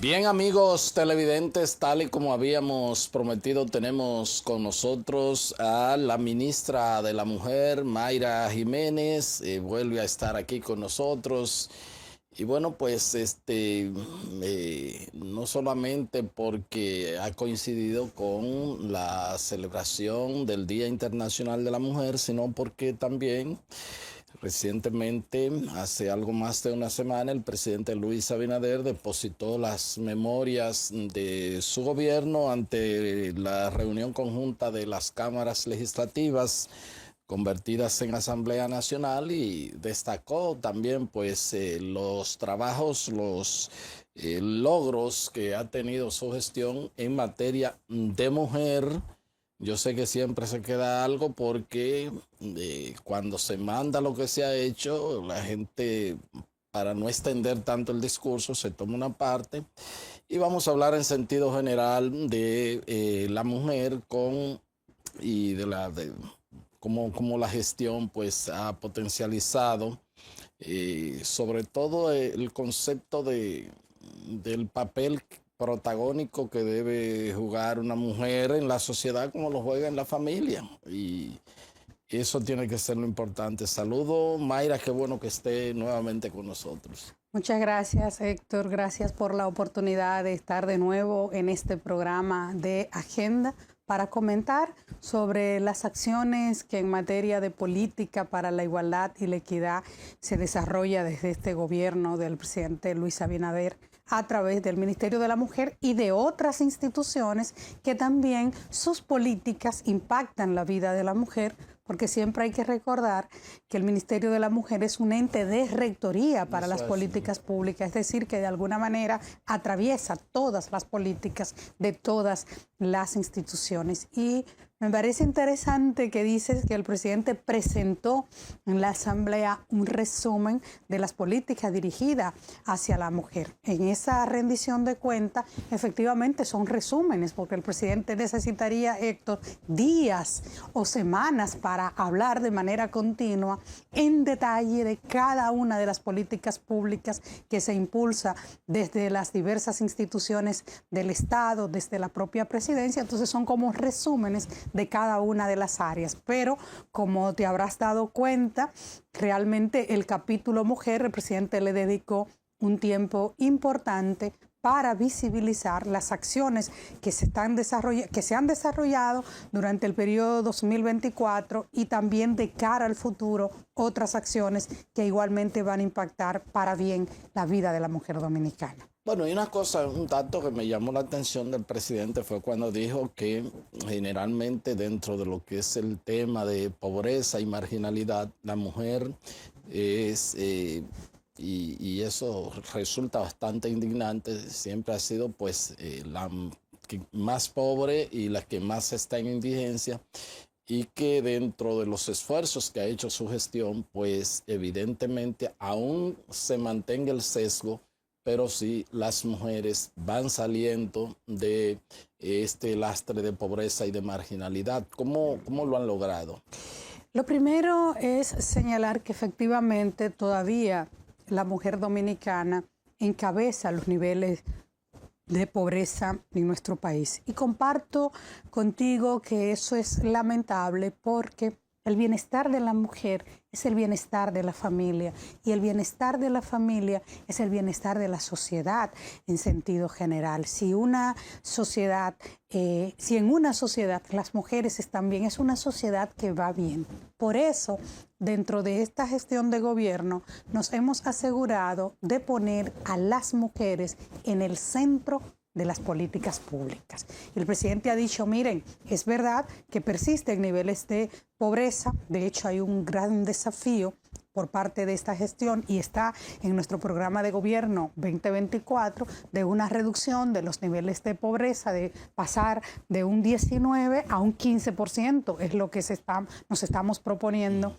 Bien, amigos televidentes, tal y como habíamos prometido, tenemos con nosotros a la ministra de la Mujer, Mayra Jiménez, vuelve a estar aquí con nosotros. Y bueno, pues no solamente porque ha coincidido con la celebración del Día Internacional de la Mujer, sino porque también recientemente, hace algo más de una semana, el presidente Luis Abinader depositó las memorias de su gobierno ante la reunión conjunta de las cámaras legislativas convertidas en Asamblea Nacional y destacó también pues los trabajos, los logros que ha tenido su gestión en materia de mujer. Yo sé que siempre se queda algo porque cuando se manda lo que se ha hecho, la gente, para no extender tanto el discurso, se toma una parte y vamos a hablar en sentido general de la mujer y de cómo la gestión pues ha potencializado sobre todo el concepto del papel protagónico que debe jugar una mujer en la sociedad como lo juega en la familia. Y eso tiene que ser lo importante. Saludo, Mayra, qué bueno que esté nuevamente con nosotros. Muchas gracias, Héctor. Gracias por la oportunidad de estar de nuevo en este programa de Agenda para comentar sobre las acciones que en materia de política para la igualdad y la equidad se desarrolla desde este gobierno del presidente Luis Abinader a través del Ministerio de la Mujer y de otras instituciones que también sus políticas impactan la vida de la mujer, porque siempre hay que recordar que el Ministerio de la Mujer es un ente de rectoría para las políticas públicas, es decir, que de alguna manera atraviesa todas las políticas de todas las instituciones. Y me parece interesante que dices que el presidente presentó en la Asamblea un resumen de las políticas dirigidas hacia la mujer. En esa rendición de cuentas, efectivamente son resúmenes, porque el presidente necesitaría, Héctor, días o semanas para hablar de manera continua en detalle de cada una de las políticas públicas que se impulsa desde las diversas instituciones del Estado, desde la propia presidencia. Entonces son como resúmenes de cada una de las áreas. Pero como te habrás dado cuenta, realmente el capítulo mujer, el presidente le dedicó un tiempo importante para visibilizar las acciones que se han desarrollado durante el periodo 2024 y también de cara al futuro otras acciones que igualmente van a impactar para bien la vida de la mujer dominicana. Bueno, y una cosa, un dato que me llamó la atención del presidente fue cuando dijo que generalmente dentro de lo que es el tema de pobreza y marginalidad, la mujer es... Y eso resulta bastante indignante, siempre ha sido pues la que más pobre y la que más está en indigencia, y que dentro de los esfuerzos que ha hecho su gestión, pues evidentemente aún se mantenga el sesgo, pero sí las mujeres van saliendo de este lastre de pobreza y de marginalidad. ¿Cómo lo han logrado? Lo primero es señalar que efectivamente todavía la mujer dominicana encabeza los niveles de pobreza en nuestro país. Y comparto contigo que eso es lamentable porque el bienestar de la mujer es el bienestar de la familia y el bienestar de la familia es el bienestar de la sociedad en sentido general. Si en una sociedad las mujeres están bien, es una sociedad que va bien. Por eso, dentro de esta gestión de gobierno, nos hemos asegurado de poner a las mujeres en el centro de las políticas públicas. El presidente ha dicho, miren, es verdad que persisten niveles de pobreza, de hecho hay un gran desafío por parte de esta gestión y está en nuestro programa de gobierno 2024 de una reducción de los niveles de pobreza, de pasar de un 19 a un 15%, es lo que nos estamos proponiendo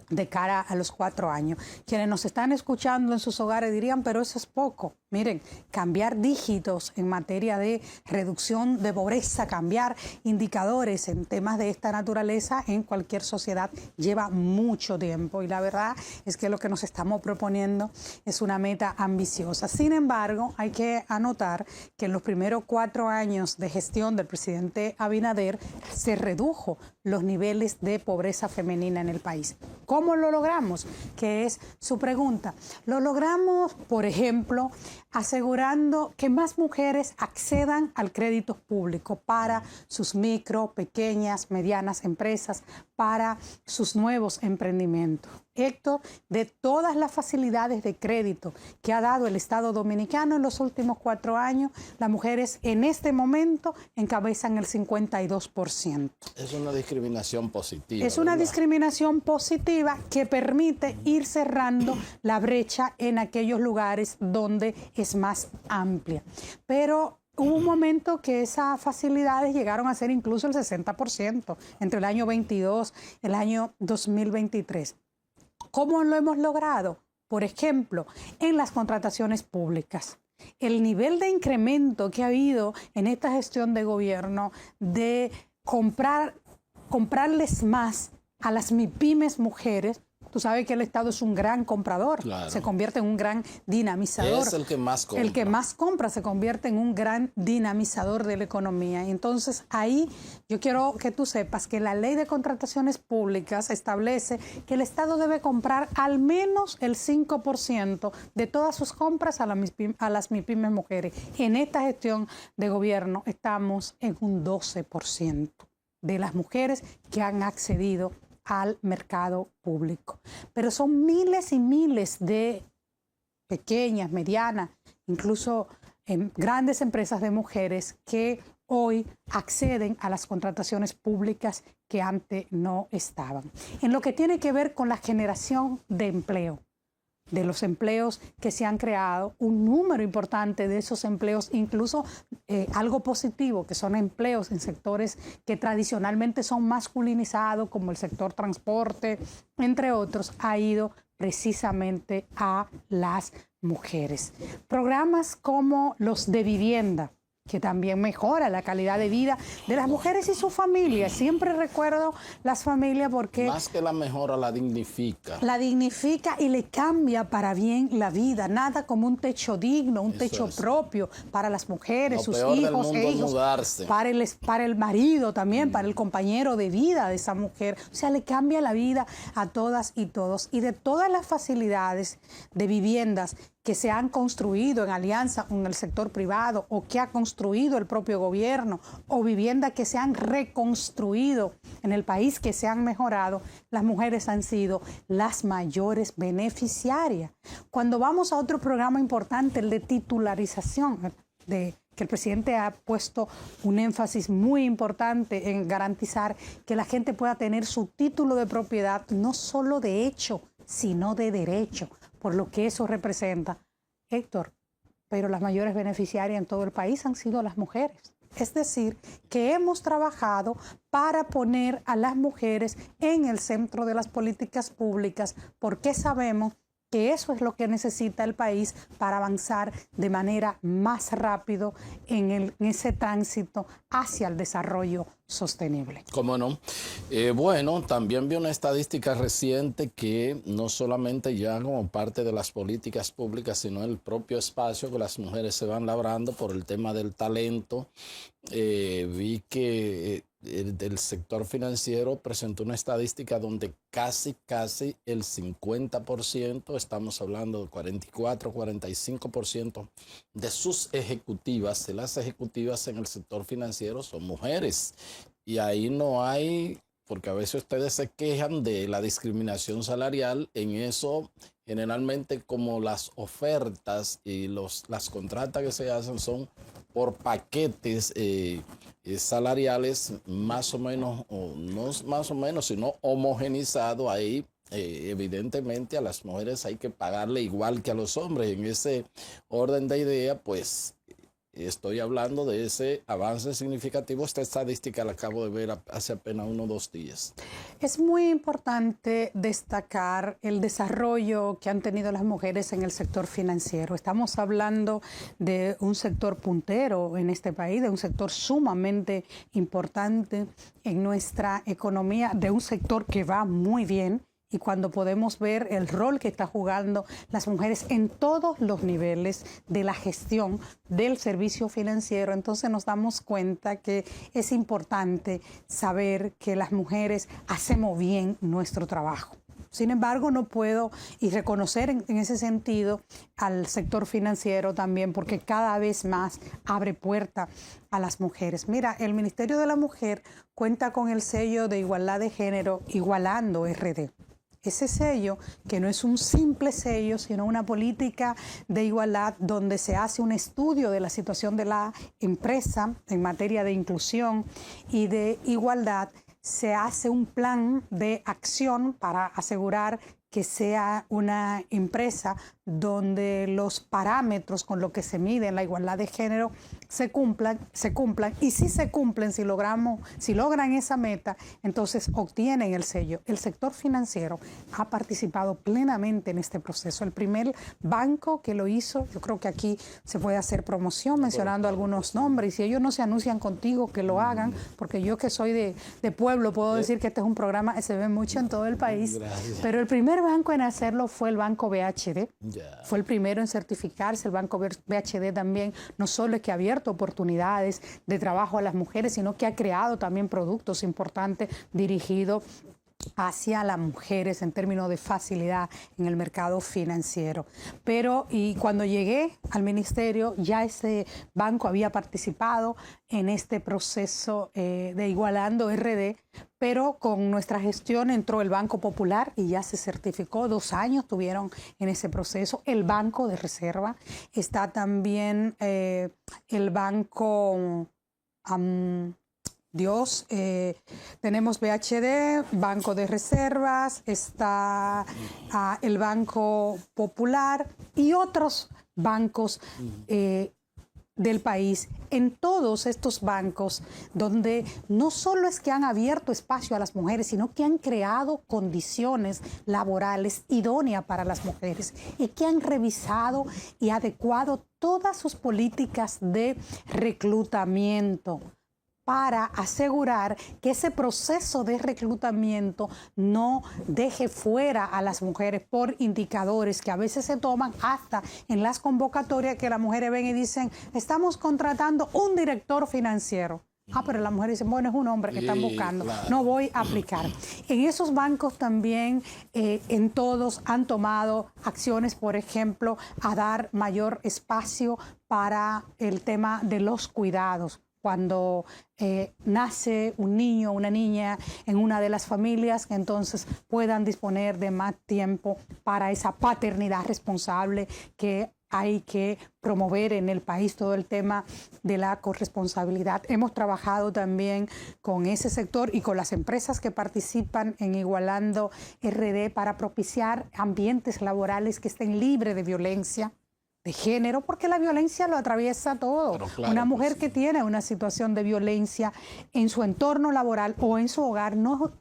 de cara a los 4 años. Quienes nos están escuchando en sus hogares dirían, pero eso es poco. Miren, cambiar dígitos en materia de reducción de pobreza, cambiar indicadores en temas de esta naturaleza en cualquier sociedad lleva mucho tiempo y la verdad es que lo que nos estamos proponiendo es una meta ambiciosa. Sin embargo, hay que anotar que en los primeros 4 años de gestión del presidente Abinader se redujo los niveles de pobreza femenina en el país. ¿Cómo lo logramos? Que es su pregunta. Lo logramos, por ejemplo, asegurando que más mujeres accedan al crédito público para sus micro, pequeñas, medianas empresas, para sus nuevos emprendimientos. Héctor, de todas las facilidades de crédito que ha dado el Estado Dominicano en los últimos 4 años, las mujeres en este momento encabezan el 52%. Es una discriminación positiva. Es una discriminación positiva que permite ir cerrando la brecha en aquellos lugares donde es más amplia. Pero hubo un momento que esas facilidades llegaron a ser incluso el 60% entre el año 22 y el año 2023. ¿Cómo lo hemos logrado? Por ejemplo, en las contrataciones públicas. El nivel de incremento que ha habido en esta gestión de gobierno de comprarles más a las MIPYMES mujeres. Tú sabes que el Estado es un gran comprador, claro. Se convierte en un gran dinamizador. Es el que más compra. El que más compra se convierte en un gran dinamizador de la economía. Entonces, ahí yo quiero que tú sepas que la ley de contrataciones públicas establece que el Estado debe comprar al menos el 5% de todas sus compras a las MIPYMES mujeres. En esta gestión de gobierno estamos en un 12% de las mujeres que han accedido al mercado público. Pero son miles y miles de pequeñas, medianas, incluso grandes empresas de mujeres que hoy acceden a las contrataciones públicas que antes no estaban. En lo que tiene que ver con la generación de empleo, de los empleos que se han creado, un número importante de esos empleos, incluso algo positivo, que son empleos en sectores que tradicionalmente son masculinizados, como el sector transporte, entre otros, ha ido precisamente a las mujeres. Programas como los de vivienda, que también mejora la calidad de vida de las mujeres y sus familias. Siempre recuerdo las familias porque... Más que la mejora, la dignifica. La dignifica y le cambia para bien la vida. Nada como un techo digno, un techo propio para las mujeres, sus hijos e hijos. Para el marido también, para el compañero de vida de esa mujer. O sea, le cambia la vida a todas y todos. Y de todas las facilidades de viviendas que se han construido en alianza con el sector privado o que ha construido el propio gobierno o viviendas que se han reconstruido en el país, que se han mejorado, las mujeres han sido las mayores beneficiarias. Cuando vamos a otro programa importante, el de titularización, que el presidente ha puesto un énfasis muy importante en garantizar que la gente pueda tener su título de propiedad, no solo de hecho, sino de derecho, por lo que eso representa. Héctor, pero las mayores beneficiarias en todo el país han sido las mujeres. Es decir, que hemos trabajado para poner a las mujeres en el centro de las políticas públicas, porque sabemos que eso es lo que necesita el país para avanzar de manera más rápido en ese tránsito hacia el desarrollo sostenible. ¿Cómo no? Bueno, también vi una estadística reciente que no solamente ya como parte de las políticas públicas, sino el propio espacio que las mujeres se van labrando por el tema del talento. Vi que el sector financiero presentó una estadística donde casi el 50%, estamos hablando de 44-45% de sus ejecutivas, de las ejecutivas en el sector financiero son mujeres. Y ahí no hay, porque a veces ustedes se quejan de la discriminación salarial, en eso generalmente como las ofertas y las contratas que se hacen son por paquetes salariales más o menos, o no más o menos, sino homogenizado ahí. Evidentemente a las mujeres hay que pagarle igual que a los hombres. En ese orden de idea, pues estoy hablando de ese avance significativo. Esta estadística la acabo de ver hace apenas 1 o 2 días. Es muy importante destacar el desarrollo que han tenido las mujeres en el sector financiero. Estamos hablando de un sector puntero en este país, de un sector sumamente importante en nuestra economía, de un sector que va muy bien. Y cuando podemos ver el rol que está jugando las mujeres en todos los niveles de la gestión del servicio financiero, entonces nos damos cuenta que es importante saber que las mujeres hacemos bien nuestro trabajo. Sin embargo, no puedo y reconocer en ese sentido al sector financiero también, porque cada vez más abre puerta a las mujeres. Mira, el Ministerio de la Mujer cuenta con el sello de igualdad de género Igualando RD. Ese sello, que no es un simple sello, sino una política de igualdad donde se hace un estudio de la situación de la empresa en materia de inclusión y de igualdad, se hace un plan de acción para asegurar que sea una empresa donde los parámetros con los que se mide la igualdad de género se cumplan, y si se cumplen, si logran esa meta, entonces obtienen el sello. El sector financiero ha participado plenamente en este proceso. El primer banco que lo hizo, yo creo que aquí se puede hacer promoción mencionando algunos nombres, y si ellos no se anuncian contigo, que lo hagan, porque yo que soy de pueblo puedo decir que este es un programa que se ve mucho en todo el país. Gracias. Pero el primer banco en hacerlo fue el Banco BHD. Fue el primero en certificarse. El Banco BHD también no solo es que ha abierto oportunidades de trabajo a las mujeres, sino que ha creado también productos importantes dirigidos hacia las mujeres en términos de facilidad en el mercado financiero. Y cuando llegué al ministerio, ya ese banco había participado en este proceso de Igualando RD, pero con nuestra gestión entró el Banco Popular y ya se certificó. 2 años tuvieron en ese proceso. El Banco de Reserva, está también el Banco... tenemos BHD, Banco de Reservas, está el Banco Popular y otros bancos del país. En todos estos bancos, donde no solo es que han abierto espacio a las mujeres, sino que han creado condiciones laborales idóneas para las mujeres y que han revisado y adecuado todas sus políticas de reclutamiento, para asegurar que ese proceso de reclutamiento no deje fuera a las mujeres por indicadores que a veces se toman hasta en las convocatorias, que las mujeres ven y dicen, estamos contratando un director financiero. Pero las mujeres dicen, bueno, es un hombre que están buscando, claro, no voy a aplicar. En esos bancos también, en todos, han tomado acciones, por ejemplo, a dar mayor espacio para el tema de los cuidados. Cuando nace un niño o una niña en una de las familias, que entonces puedan disponer de más tiempo para esa paternidad responsable que hay que promover en el país, todo el tema de la corresponsabilidad. Hemos trabajado también con ese sector y con las empresas que participan en Igualando RD para propiciar ambientes laborales que estén libres de violencia de género, porque la violencia lo atraviesa todo. Claro, una mujer que tiene una situación de violencia en su entorno laboral o en su hogar no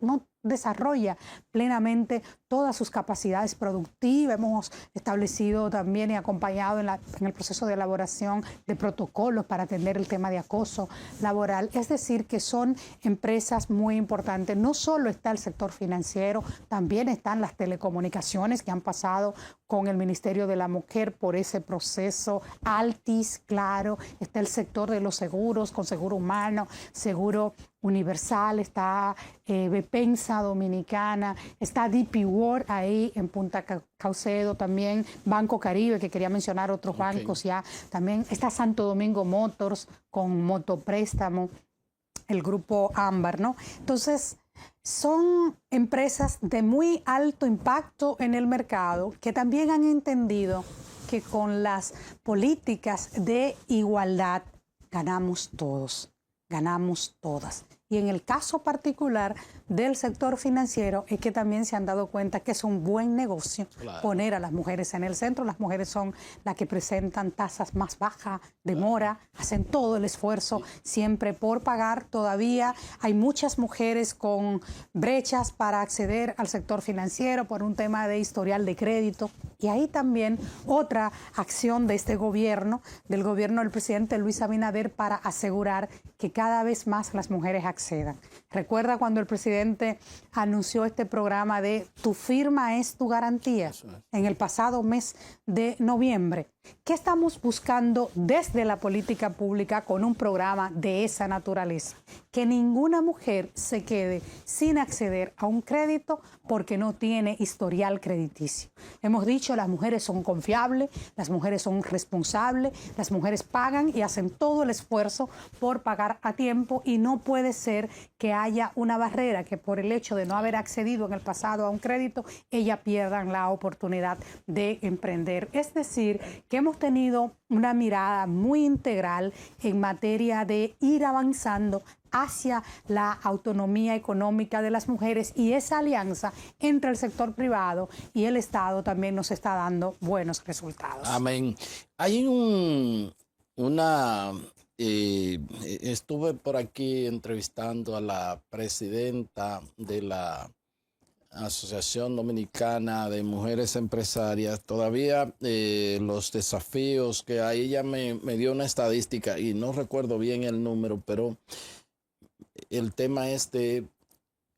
desarrolla plenamente todas sus capacidades productivas. Hemos establecido también y acompañado en el proceso de elaboración de protocolos para atender el tema de acoso laboral. Es decir, que son empresas muy importantes. No solo está el sector financiero, también están las telecomunicaciones que han pasado con el Ministerio de la Mujer por ese proceso. Altis, claro, está el sector de los seguros, con seguro humano, seguro universal, está Bepensa Dominicana, está DP World ahí en Punta Caucedo, también Banco Caribe, que quería mencionar otros bancos ya, también está Santo Domingo Motors con Motopréstamo, el grupo Ámbar, ¿no? Entonces, son empresas de muy alto impacto en el mercado que también han entendido que con las políticas de igualdad ganamos todos, ganamos todas. Y en el caso particular del sector financiero es que también se han dado cuenta que es un buen negocio poner a las mujeres en el centro. Las mujeres son las que presentan tasas más bajas de mora, hacen todo el esfuerzo siempre por pagar. Todavía hay muchas mujeres con brechas para acceder al sector financiero por un tema de historial de crédito. Y ahí también otra acción de este gobierno, del gobierno del presidente Luis Abinader, para asegurar que cada vez más las mujeres accedan. Recuerda cuando el presidente anunció este programa de Tu firma es tu garantía en el pasado mes de noviembre. ¿Qué estamos buscando desde la política pública con un programa de esa naturaleza? Que ninguna mujer se quede sin acceder a un crédito porque no tiene historial crediticio. Hemos dicho, las mujeres son confiables, las mujeres son responsables, las mujeres pagan y hacen todo el esfuerzo por pagar a tiempo, y no puede ser que haya una barrera que por el hecho de no haber accedido en el pasado a un crédito, ellas pierdan la oportunidad de emprender. Es decir, que hemos tenido una mirada muy integral en materia de ir avanzando hacia la autonomía económica de las mujeres, y esa alianza entre el sector privado y el Estado también nos está dando buenos resultados. Amén. Hay estuve por aquí entrevistando a la presidenta de la Asociación Dominicana de Mujeres Empresarias. Todavía los desafíos que hay, ella me dio una estadística y no recuerdo bien el número, pero el tema es de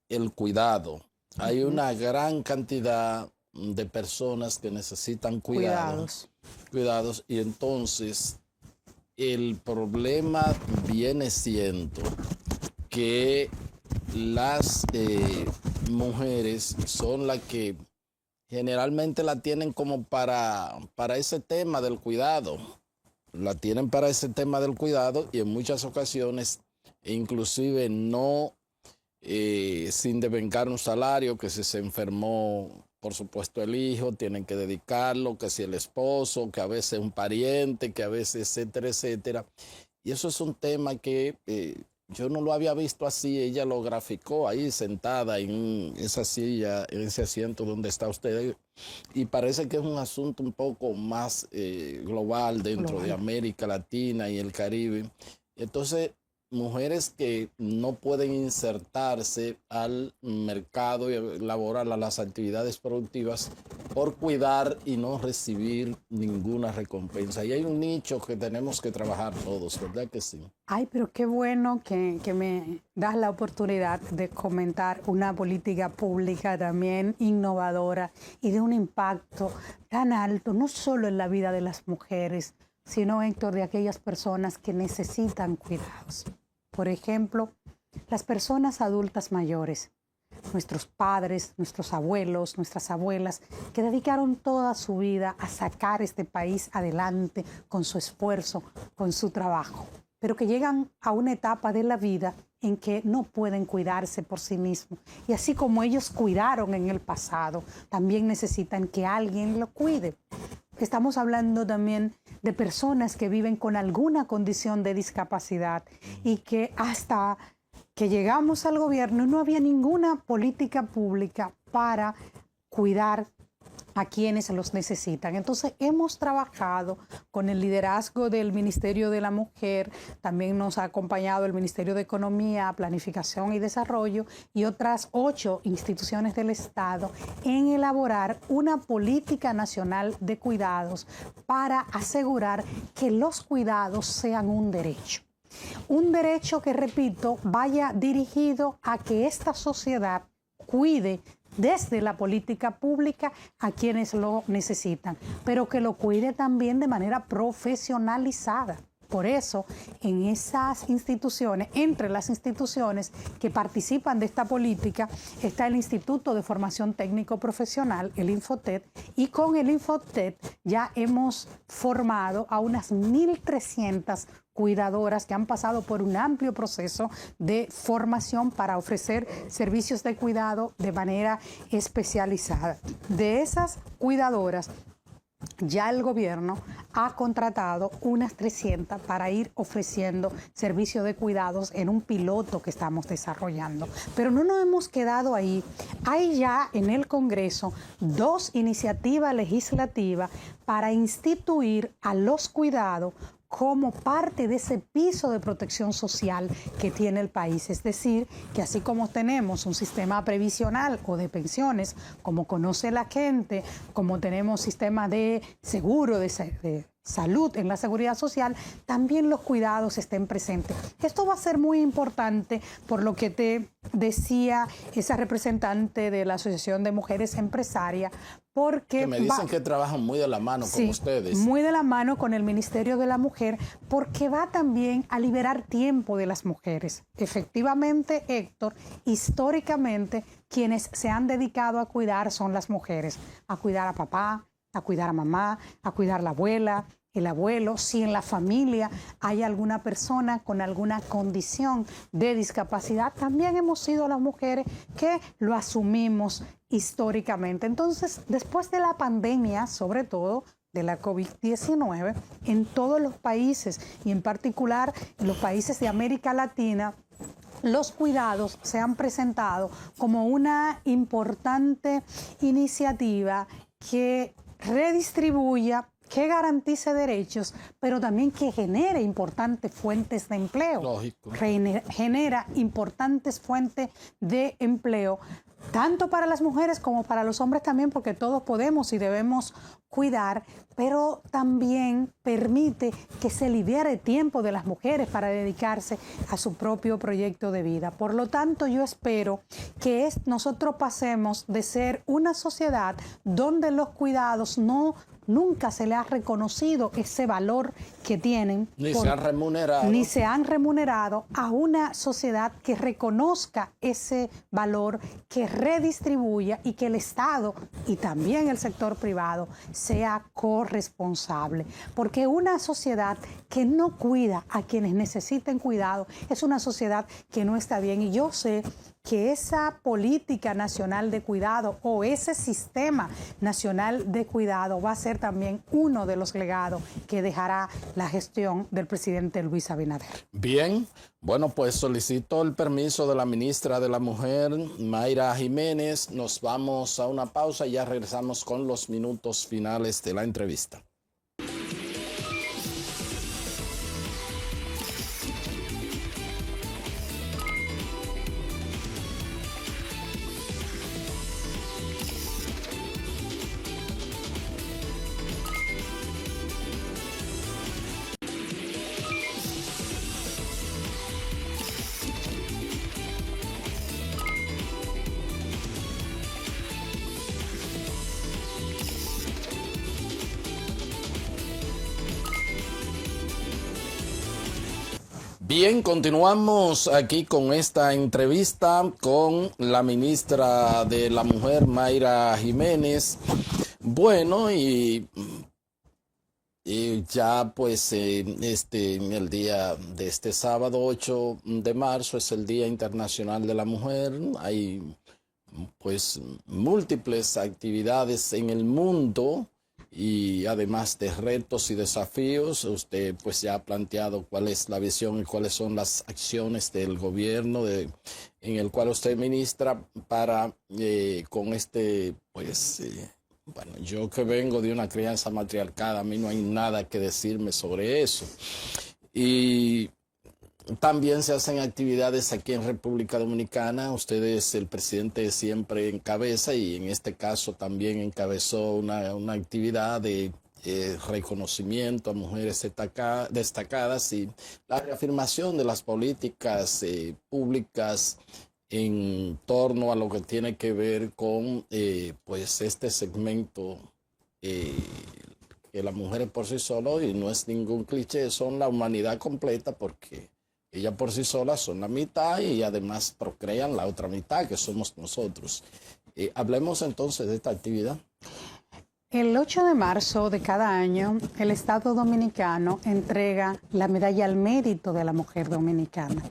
el cuidado. Hay una gran cantidad de personas que necesitan cuidados, y entonces el problema viene siendo que las mujeres son las que generalmente la tienen como para ese tema del cuidado. La tienen para ese tema del cuidado, y en muchas ocasiones inclusive no sin devengar un salario, que si se enfermó, por supuesto, el hijo, tienen que dedicarlo, que si el esposo, que a veces un pariente, que a veces etcétera, etcétera. Y eso es un tema que yo no lo había visto así. Ella lo graficó ahí sentada en esa silla, en ese asiento donde está usted. Y parece que es un asunto un poco más global dentro de América Latina y el Caribe. Entonces, mujeres que no pueden insertarse al mercado laboral, a las actividades productivas, por cuidar y no recibir ninguna recompensa. Y hay un nicho que tenemos que trabajar todos, ¿verdad que sí? Ay, pero qué bueno que me das la oportunidad de comentar una política pública también innovadora y de un impacto tan alto, no solo en la vida de las mujeres, sino, Héctor, de aquellas personas que necesitan cuidados. Por ejemplo, las personas adultas mayores, nuestros padres, nuestros abuelos, nuestras abuelas, que dedicaron toda su vida a sacar este país adelante con su esfuerzo, con su trabajo, pero que llegan a una etapa de la vida en que no pueden cuidarse por sí mismos. Y así como ellos cuidaron en el pasado, también necesitan que alguien lo cuide. Estamos hablando también de personas que viven con alguna condición de discapacidad y que hasta que llegamos al gobierno no había ninguna política pública para cuidar a quienes los necesitan. Entonces hemos trabajado con el liderazgo del Ministerio de la Mujer, también nos ha acompañado el Ministerio de Economía, Planificación y Desarrollo y otras 8 instituciones del Estado en elaborar una política nacional de cuidados para asegurar que los cuidados sean un derecho. Un derecho que, repito, vaya dirigido a que esta sociedad cuide desde la política pública a quienes lo necesitan, pero que lo cuide también de manera profesionalizada. Por eso, en esas instituciones, entre las instituciones que participan de esta política, está el Instituto de Formación Técnico Profesional, el Infotet, y con el Infotet ya hemos formado a unas 1.300 cuidadoras que han pasado por un amplio proceso de formación para ofrecer servicios de cuidado de manera especializada. De esas cuidadoras, ya el gobierno ha contratado unas 300 para ir ofreciendo servicio de cuidados en un piloto que estamos desarrollando. Pero no nos hemos quedado ahí. Hay ya en el Congreso 2 iniciativas legislativas para instituir a los cuidados como parte de ese piso de protección social que tiene el país. Es decir, que así como tenemos un sistema previsional o de pensiones, como conoce la gente, como tenemos sistema de seguro, de salud en la seguridad social, también los cuidados estén presentes. Esto va a ser muy importante por lo que te decía esa representante de la Asociación de Mujeres Empresarias, porque que me dicen que trabajan muy de la mano con ustedes. Muy de la mano con el Ministerio de la Mujer, porque va también a liberar tiempo de las mujeres. Efectivamente, Héctor, históricamente quienes se han dedicado a cuidar son las mujeres, a cuidar a papá, a cuidar a mamá, a cuidar a la abuela, el abuelo, si en la familia hay alguna persona con alguna condición de discapacidad, también hemos sido las mujeres que lo asumimos históricamente. Entonces, después de la pandemia, sobre todo de la COVID-19, en todos los países y en particular en los países de América Latina, los cuidados se han presentado como una importante iniciativa que redistribuya, que garantice derechos, pero también que genere importantes fuentes de empleo. Lógico. Genera importantes fuentes de empleo, tanto para las mujeres como para los hombres también, porque todos podemos y debemos cuidar, pero también permite que se libere tiempo de las mujeres para dedicarse a su propio proyecto de vida. Por lo tanto, yo espero que nosotros pasemos de ser una sociedad donde los cuidados nunca se le ha reconocido ese valor que tienen. Se han remunerado. Ni se han remunerado, a una sociedad que reconozca ese valor, que redistribuya y que el Estado y también el sector privado sea corresponsable. Porque una sociedad que no cuida a quienes necesiten cuidado es una sociedad que no está bien. Y yo sé que esa política nacional de cuidado o ese sistema nacional de cuidado va a ser también uno de los legados que dejará la gestión del presidente Luis Abinader. Bien, bueno, pues solicito el permiso de la ministra de la Mujer, Mayra Jiménez. Nos vamos a una pausa y ya regresamos con los minutos finales de la entrevista. Bien, continuamos aquí con esta entrevista con la ministra de la Mujer, Mayra Jiménez. Bueno, y ya pues el día de este sábado 8 de marzo es el Día Internacional de la Mujer. Hay pues múltiples actividades en el mundo. Y además de retos y desafíos, usted pues ya ha planteado cuál es la visión y cuáles son las acciones del gobierno en el cual usted ministra para con bueno, yo que vengo de una crianza matriarcada, a mí no hay nada que decirme sobre eso. Y también se hacen actividades aquí en República Dominicana. Ustedes, el presidente siempre encabeza y en este caso también encabezó una actividad de reconocimiento a mujeres destacadas y la reafirmación de las políticas públicas en torno a lo que tiene que ver con pues este segmento que las mujeres por sí solas, y no es ningún cliché, son la humanidad completa, porque ellas por sí solas son la mitad y además procrean la otra mitad, que somos nosotros. Hablemos entonces de esta actividad. El 8 de marzo de cada año, el Estado Dominicano entrega la Medalla al Mérito de la Mujer Dominicana.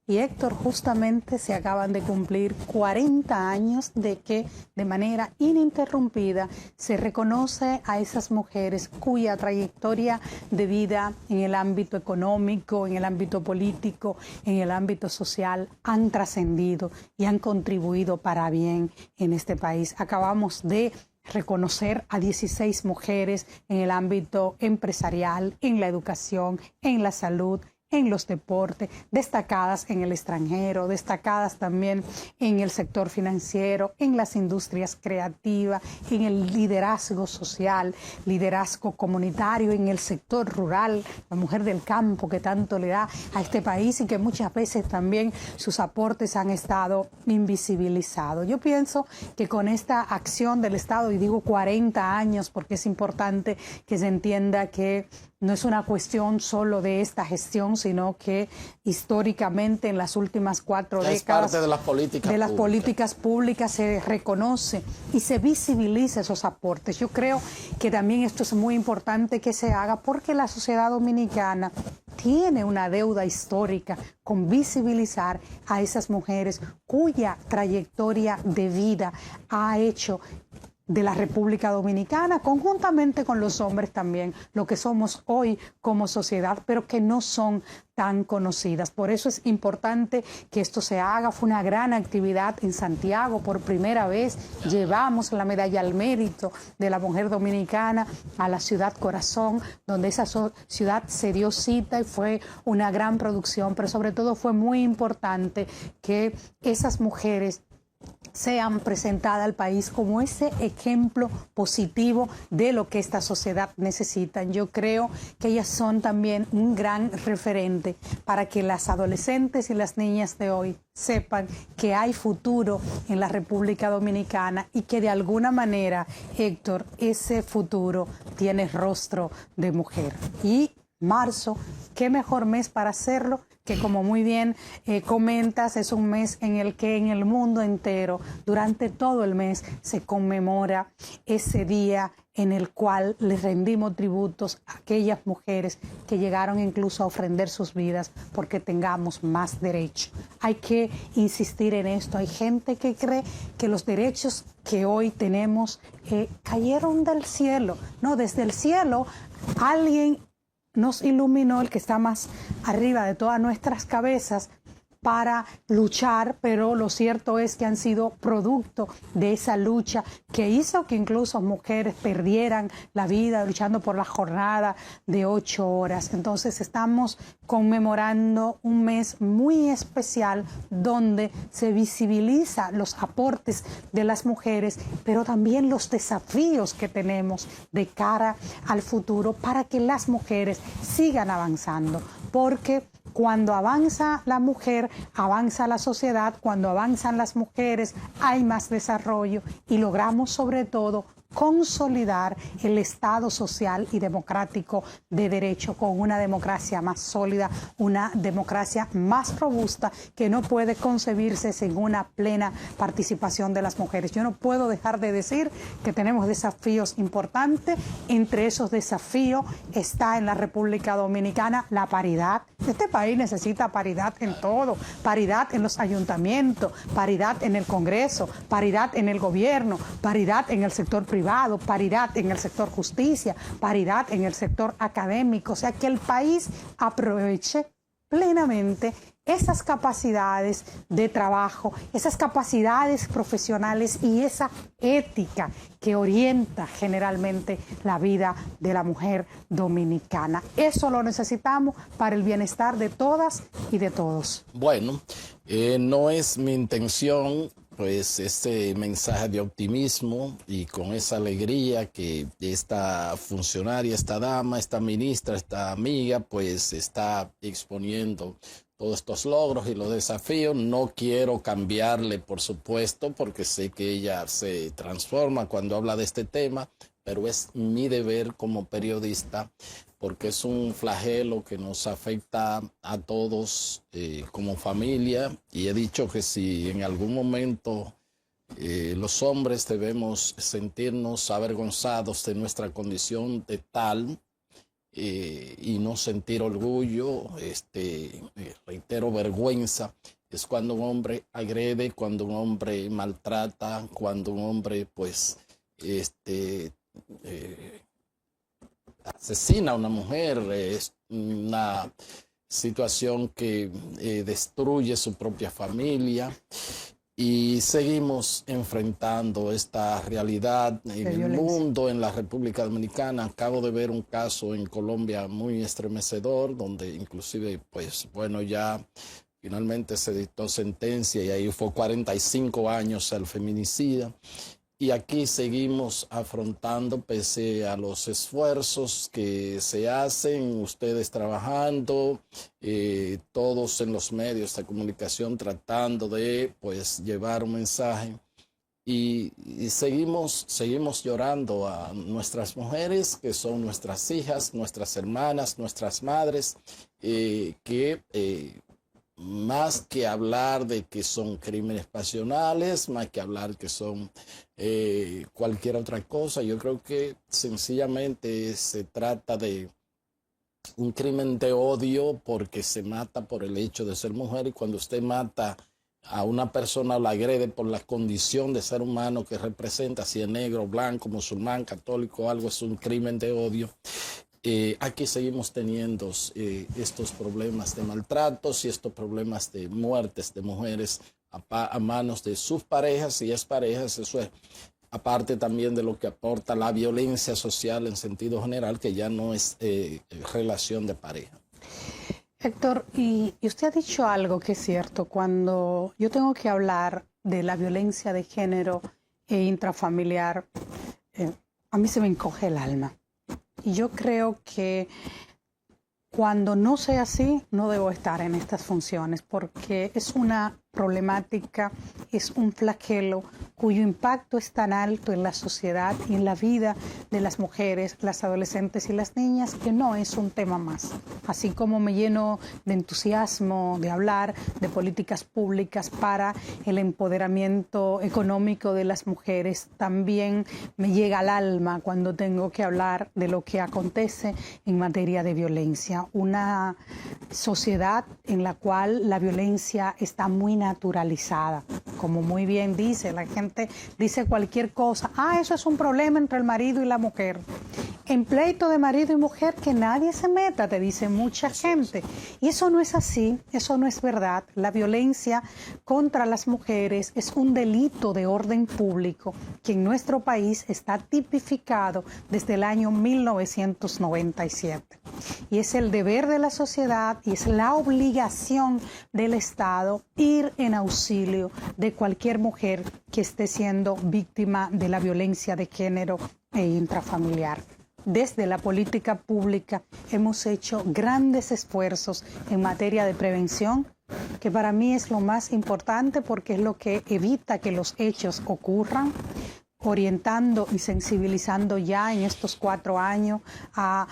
Y Héctor, justamente se acaban de cumplir 40 años de que de manera ininterrumpida se reconoce a esas mujeres cuya trayectoria de vida en el ámbito económico, en el ámbito político, en el ámbito social han trascendido y han contribuido para bien en este país. Acabamos de reconocer a 16 mujeres en el ámbito empresarial, en la educación, en la salud, en los deportes, destacadas en el extranjero, destacadas también en el sector financiero, en las industrias creativas, en el liderazgo social, liderazgo comunitario, en el sector rural, la mujer del campo que tanto le da a este país y que muchas veces también sus aportes han estado invisibilizados. Yo pienso que con esta acción del Estado, y digo 40 años porque es importante que se entienda que no es una cuestión solo de esta gestión, sino que históricamente en las últimas 4 décadas... Es parte de las políticas públicas se reconoce y se visibiliza esos aportes. Yo creo que también esto es muy importante que se haga porque la sociedad dominicana tiene una deuda histórica con visibilizar a esas mujeres cuya trayectoria de vida ha hecho de la República Dominicana, conjuntamente con los hombres también, lo que somos hoy como sociedad, pero que no son tan conocidas. Por eso es importante que esto se haga. Fue una gran actividad en Santiago. Por primera vez llevamos la Medalla al Mérito de la Mujer Dominicana a la ciudad corazón, donde esa ciudad se dio cita y fue una gran producción, pero sobre todo fue muy importante que esas mujeres sean presentadas al país como ese ejemplo positivo de lo que esta sociedad necesita. Yo creo que ellas son también un gran referente para que las adolescentes y las niñas de hoy sepan que hay futuro en la República Dominicana y que de alguna manera, Héctor, ese futuro tiene rostro de mujer. Y marzo, qué mejor mes para hacerlo, que como muy bien comentas, es un mes en el que en el mundo entero, durante todo el mes, se conmemora ese día en el cual les rendimos tributos a aquellas mujeres que llegaron incluso a ofrender sus vidas porque tengamos más derechos. Hay que insistir en esto. Hay gente que cree que los derechos que hoy tenemos cayeron del cielo. No, desde el cielo alguien nos iluminó, el que está más arriba de todas nuestras cabezas, para luchar, pero lo cierto es que han sido producto de esa lucha que hizo que incluso mujeres perdieran la vida luchando por la jornada de 8 horas. Entonces estamos conmemorando un mes muy especial donde se visibiliza los aportes de las mujeres, pero también los desafíos que tenemos de cara al futuro para que las mujeres sigan avanzando, porque cuando avanza la mujer, avanza la sociedad. Cuando avanzan las mujeres, hay más desarrollo y logramos sobre todo consolidar el Estado social y democrático de derecho con una democracia más sólida, una democracia más robusta que no puede concebirse sin una plena participación de las mujeres. Yo no puedo dejar de decir que tenemos desafíos importantes. Entre esos desafíos está en la República Dominicana la paridad. Este país necesita paridad en todo, paridad en los ayuntamientos, paridad en el Congreso, paridad en el gobierno, paridad en el sector privado, paridad en el sector justicia, paridad en el sector académico. O sea, que el país aproveche plenamente esas capacidades de trabajo, esas capacidades profesionales y esa ética que orienta generalmente la vida de la mujer dominicana. Eso lo necesitamos para el bienestar de todas y de todos. Bueno, no es mi intención pues este mensaje de optimismo y con esa alegría que esta funcionaria, esta dama, esta ministra, esta amiga pues está exponiendo todos estos logros y los desafíos. No quiero cambiarle, por supuesto, porque sé que ella se transforma cuando habla de este tema, pero es mi deber como periodista, porque es un flagelo que nos afecta a todos como familia, y he dicho que si en algún momento Los hombres debemos sentirnos avergonzados de nuestra condición de tal y no sentir orgullo, reitero, vergüenza. Es cuando un hombre agrede, cuando un hombre maltrata, cuando un hombre pues asesina a una mujer. Es una situación que destruye su propia familia. Y seguimos enfrentando esta realidad en el mundo, en la República Dominicana. Acabo de ver un caso en Colombia muy estremecedor, donde inclusive, pues bueno, ya finalmente se dictó sentencia y ahí fue 45 años al feminicida. Y aquí seguimos afrontando, pese a los esfuerzos que se hacen, ustedes trabajando, todos en los medios de comunicación tratando de pues llevar un mensaje. Y seguimos llorando a nuestras mujeres, que son nuestras hijas, nuestras hermanas, nuestras madres, que más que hablar de que son crímenes pasionales, más que hablar que son cualquier otra cosa, yo creo que sencillamente se trata de un crimen de odio porque se mata por el hecho de ser mujer, y cuando usted mata a una persona o la agrede por la condición de ser humano que representa, si es negro, blanco, musulmán, católico, algo, es un crimen de odio. Aquí seguimos teniendo estos problemas de maltratos y estos problemas de muertes de mujeres a manos de sus parejas y exparejas. Eso es aparte también de lo que aporta la violencia social en sentido general, que ya no es relación de pareja. Héctor, y usted ha dicho algo que es cierto. Cuando yo tengo que hablar de la violencia de género e intrafamiliar, a mí se me encoge el alma. Y yo creo que cuando no sea así, no debo estar en estas funciones, porque es una problemática, es un flagelo cuyo impacto es tan alto en la sociedad y en la vida de las mujeres, las adolescentes y las niñas, que no es un tema más. Así como me lleno de entusiasmo de hablar de políticas públicas para el empoderamiento económico de las mujeres, también me llega al alma cuando tengo que hablar de lo que acontece en materia de violencia. Una sociedad en la cual la violencia está muy naturalizada. Como muy bien dice, la gente dice cualquier cosa. Eso es un problema entre el marido y la mujer. En pleito de marido y mujer, que nadie se meta, te dice mucha gente. Y eso no es así, eso no es verdad. La violencia contra las mujeres es un delito de orden público que en nuestro país está tipificado desde el año 1997. Y es el deber de la sociedad y es la obligación del Estado ir en auxilio de cualquier mujer que esté siendo víctima de la violencia de género e intrafamiliar. Desde la política pública hemos hecho grandes esfuerzos en materia de prevención, que para mí es lo más importante porque es lo que evita que los hechos ocurran, orientando y sensibilizando ya en estos 4 años a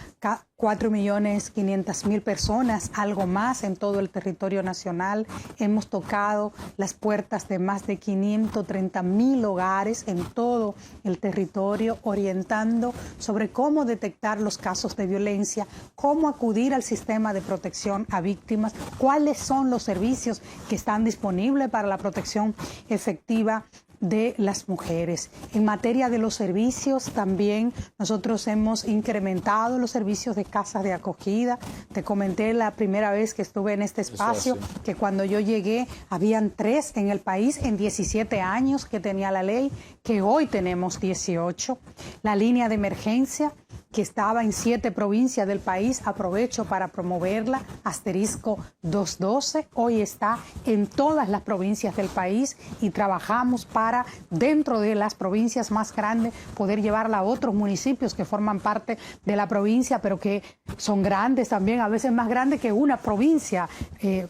4.500.000 personas, algo más en todo el territorio nacional. Hemos tocado las puertas de más de 530.000 hogares en todo el territorio, orientando sobre cómo detectar los casos de violencia, cómo acudir al sistema de protección a víctimas, cuáles son los servicios que están disponibles para la protección efectiva de las mujeres. En materia de los servicios, también nosotros hemos incrementado los servicios de casas de acogida. Te comenté la primera vez que estuve en este espacio que cuando yo llegué habían 3 en el país en 17 años que tenía la ley, que hoy tenemos 18. La línea de emergencia, que estaba en 7 provincias del país, aprovecho para promoverla, *212, hoy está en todas las provincias del país y trabajamos para, dentro de las provincias más grandes, poder llevarla a otros municipios que forman parte de la provincia, pero que son grandes también, a veces más grandes que una provincia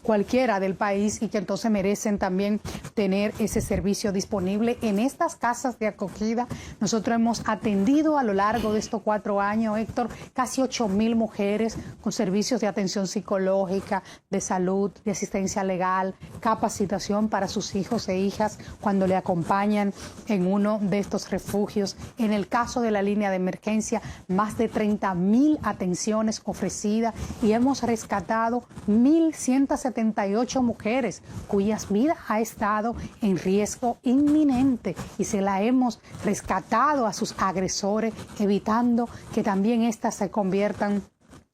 cualquiera del país, y que entonces merecen también tener ese servicio disponible. En estas casas de acogida nosotros hemos atendido a lo largo de estos 4 años, Héctor, casi 8.000 mujeres con servicios de atención psicológica, de salud, de asistencia legal, capacitación para sus hijos e hijas cuando le acompañan acompañan en uno de estos refugios. En el caso de la línea de emergencia, más de 30.000 atenciones ofrecidas y hemos rescatado 1.178 mujeres cuyas vidas ha estado en riesgo inminente y se la hemos rescatado a sus agresores, evitando que también éstas se conviertan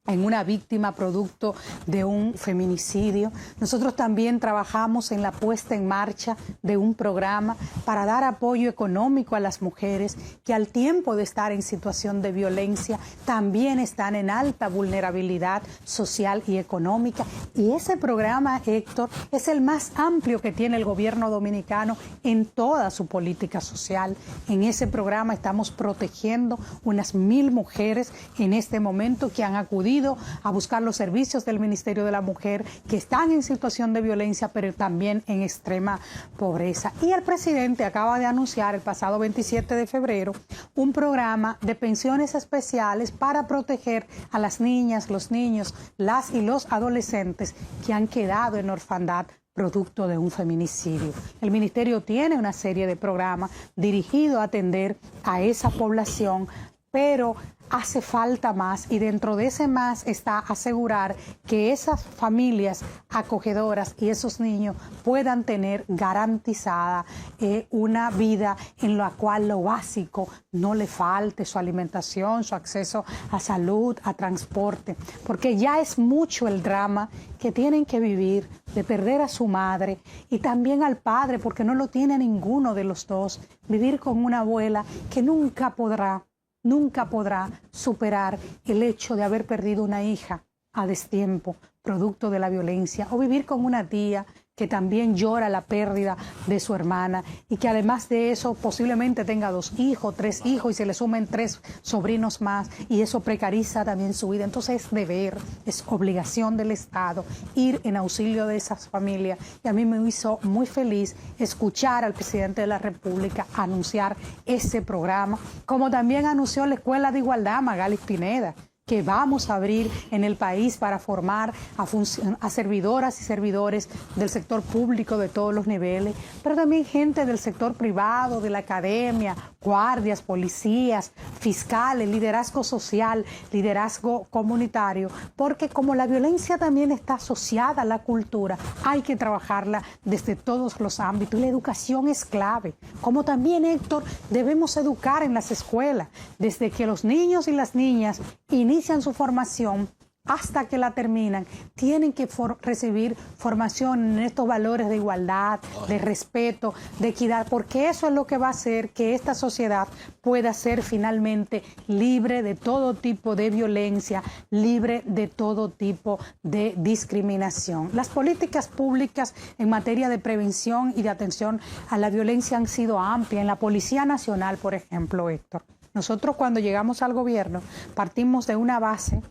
en una víctima producto de un feminicidio. Nosotros también trabajamos en la puesta en marcha de un programa para dar apoyo económico a las mujeres que al tiempo de estar en situación de violencia también están en alta vulnerabilidad social y económica. Y ese programa, Héctor, es el más amplio que tiene el gobierno dominicano en toda su política social. En ese programa estamos protegiendo unas 1.000 mujeres en este momento que han acudido a buscar los servicios del Ministerio de la Mujer, que están en situación de violencia, pero también en extrema pobreza. Y el presidente acaba de anunciar el pasado 27 de febrero un programa de pensiones especiales para proteger a las niñas, los niños, las y los adolescentes que han quedado en orfandad producto de un feminicidio. El ministerio tiene una serie de programas dirigidos a atender a esa población, pero hace falta más, y dentro de ese más está asegurar que esas familias acogedoras y esos niños puedan tener garantizada una vida en la cual lo básico no le falte: su alimentación, su acceso a salud, a transporte, porque ya es mucho el drama que tienen que vivir de perder a su madre y también al padre, porque no lo tiene ninguno de los dos, vivir con una abuela que nunca podrá superar el hecho de haber perdido una hija a destiempo, producto de la violencia, o vivir con una tía que también llora la pérdida de su hermana y que además de eso posiblemente tenga 2 hijos, 3 hijos y se le sumen 3 sobrinos más, y eso precariza también su vida. Entonces es deber, es obligación del Estado ir en auxilio de esas familias, y a mí me hizo muy feliz escuchar al presidente de la República anunciar ese programa, como también anunció la Escuela de Igualdad Magali Pineda, que vamos a abrir en el país para formar a servidoras y servidores del sector público de todos los niveles, pero también gente del sector privado, de la academia, guardias, policías, fiscales, liderazgo social, liderazgo comunitario, porque como la violencia también está asociada a la cultura, hay que trabajarla desde todos los ámbitos, y la educación es clave. Como también, Héctor, debemos educar en las escuelas, desde que los niños y las niñas inician su formación hasta que la terminan, tienen que recibir formación en estos valores de igualdad, de respeto, de equidad, porque eso es lo que va a hacer que esta sociedad pueda ser finalmente libre de todo tipo de violencia, libre de todo tipo de discriminación. Las políticas públicas en materia de prevención y de atención a la violencia han sido amplias. En la Policía Nacional, por ejemplo, Héctor, nosotros cuando llegamos al gobierno partimos de una base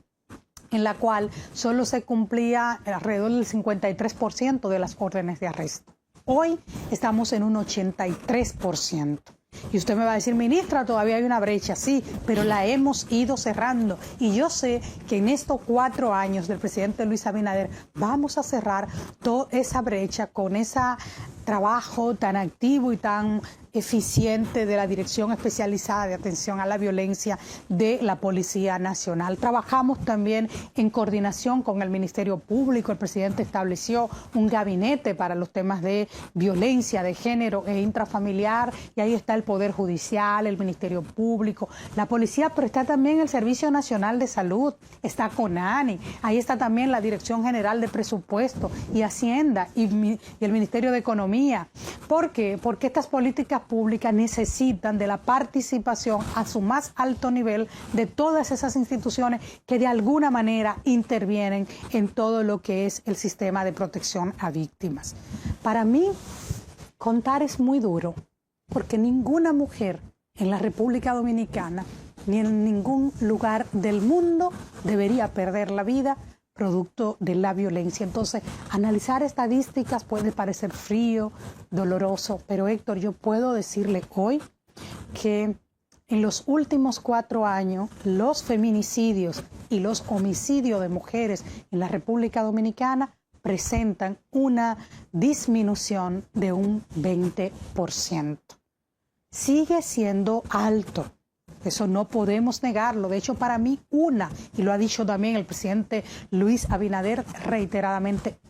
en la cual solo se cumplía alrededor del 53% de las órdenes de arresto. Hoy estamos en un 83%. Y usted me va a decir, ministra, todavía hay una brecha, sí, pero la hemos ido cerrando. Y yo sé que en estos 4 años del presidente Luis Abinader vamos a cerrar toda esa brecha con ese trabajo tan activo y tan eficiente de la Dirección Especializada de Atención a la Violencia de la Policía Nacional. Trabajamos también en coordinación con el Ministerio Público. El presidente estableció un gabinete para los temas de violencia de género e intrafamiliar, y ahí está el Poder Judicial, el Ministerio Público, la Policía, pero está también el Servicio Nacional de Salud, está CONANI, ahí está también la Dirección General de Presupuesto y Hacienda y el Ministerio de Economía. ¿Por qué? Porque estas políticas públicas necesitan de la participación a su más alto nivel de todas esas instituciones que de alguna manera intervienen en todo lo que es el sistema de protección a víctimas. Para mí, contar es muy duro, porque ninguna mujer en la República Dominicana ni en ningún lugar del mundo debería perder la vida producto de la violencia. Entonces, analizar estadísticas puede parecer frío, doloroso, pero Héctor, yo puedo decirle hoy que en los últimos 4 años, los feminicidios y los homicidios de mujeres en la República Dominicana presentan una disminución de un 20%. Sigue siendo alto. Eso no podemos negarlo. De hecho, para mí, y lo ha dicho también el presidente Luis Abinader reiteradamente,